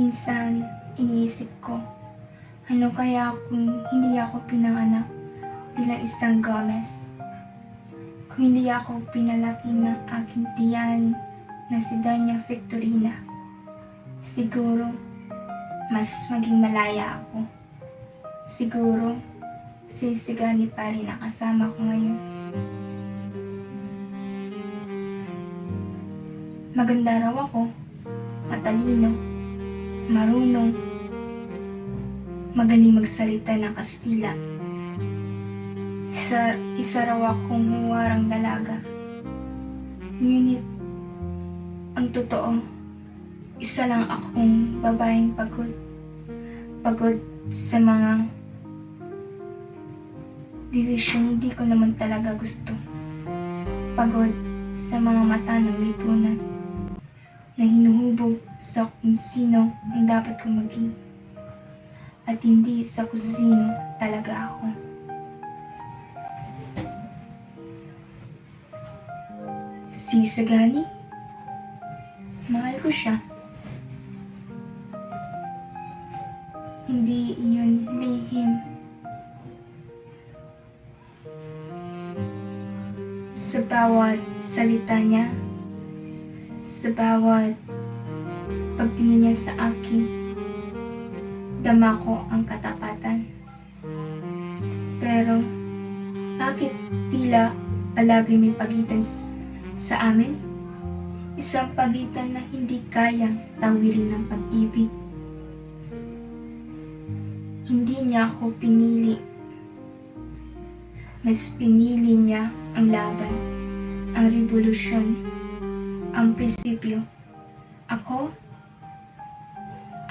Minsan, iniisip ko, ano kaya kung hindi ako pinanganak bilang isang Gomez? Kung hindi ako pinalaki ng aking tiyahin na si Doña Victorina, siguro mas maging malaya ako. Siguro, sisigani pa rin ang kasama ko ngayon. Maganda raw ako, matalino, marunong, magaling magsalita ng Kastila. Isa raw akong huwarang dalaga. Ngunit, ang totoo, isa lang akong babaeng pagod. Pagod sa mga desisyon hindi ko naman talaga gusto. Pagod sa mga mata ng lipunan na hinuhubog sa kung sino ang dapat kong maging at hindi sa kung sino talaga ako. Si Sagani, mahal ko siya. Hindi iyon lihim. Sa bawat salita niya, sa bawat pagtingin niya sa akin, dama ko ang katapatan. Pero, bakit tila palagi may pagitan sa amin? Isang pagitan na hindi kayang tawirin ng pag-ibig. Hindi niya ako pinili. Mas pinili niya ang laban, ang revolusyon, ang prinsipyo.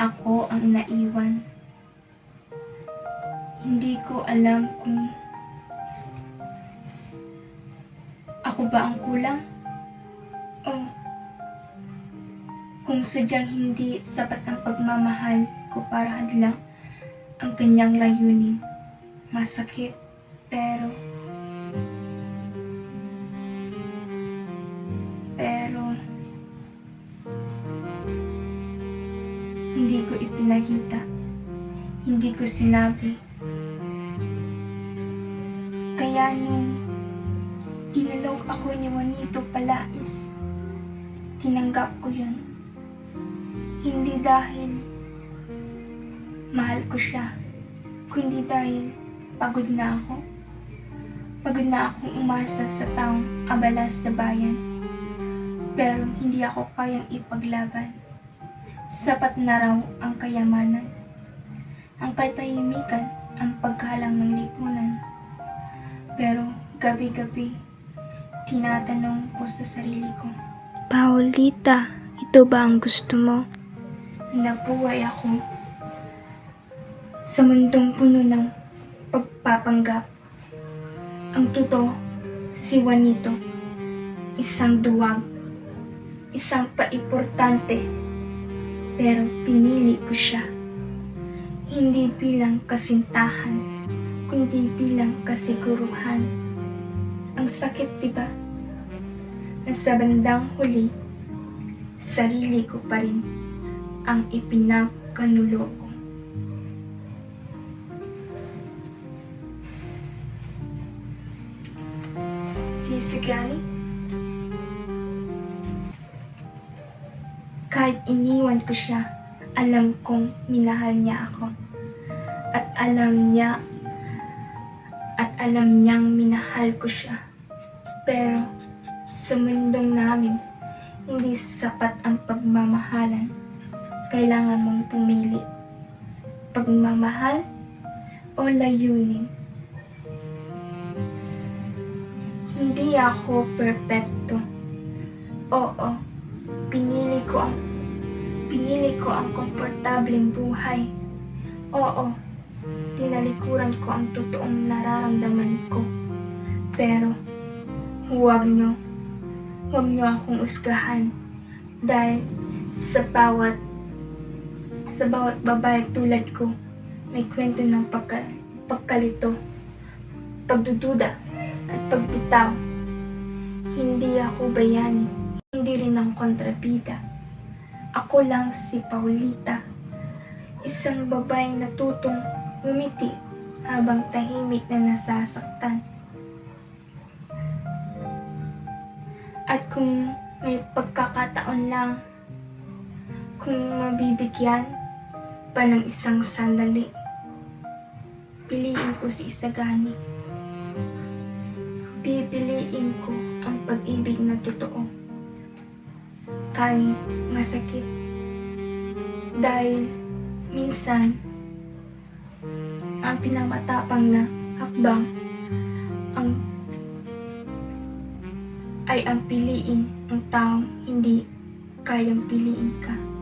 Ako ang naiwan. Hindi ko alam kung ako ba ang kulang o kung sadyang hindi sapat ang pagmamahal ko para hadlang ang kanyang layunin. Masakit, pero hindi ko ipinakita, hindi ko sinabi. Kaya nung inalok ako ni Juanito Palais, tinanggap ko yun. Hindi dahil mahal ko siya, kundi dahil pagod na ako. Pagod na akong umasa sa taong abala sa bayan. Pero hindi ako kayang ipaglaban. Sapat na raw ang kayamanan, ang katahimikan, ang paghalang ng lipunan. Pero gabi-gabi, tinatanong ko sa sarili ko, Paulita, ito ba ang gusto mo? Nabuhay ako sa mundong puno ng pagpapanggap. Ang totoo, si Juanito, isang duwag, isang paimportante. Pero pinili ko siya, hindi bilang kasintahan, kundi bilang kasiguruhan. Ang sakit, diba? Na sa bandang huli, sarili ko pa rin ang ipinagkanulo ko. Si Sagani, kahit iniwan ko siya, alam kong minahal niya ako. At alam niyang minahal ko siya. Pero sa mundong namin, hindi sapat ang pagmamahalan. Kailangan mong pumili. Pagmamahal o layunin. Hindi ako perpekto. Oo, pinili ko ang komportableng buhay. Oo, tinalikuran ko ang totoong nararamdaman ko. Pero, huwag niyo akong usgahan. Dahil sa bawat babae tulad ko, may kwento ng pagkalito, pagdududa, at pagbitaw. Hindi ako bayani, hindi rin ang kontrabida. Ako lang si Paulita, Isang babaeng natutong ngumiti habang tahimik na nasasaktan. At kung may pagkakataon lang, kung mabibigyan pa ng isang sandali, piliin ko si Isagani. Pipiliin ko ang pag-ibig na totoo. Kahit masakit. Dahil minsan, ang pinakamatapang na hakbang ay ang piliin ang taong hindi kayang piliin ka.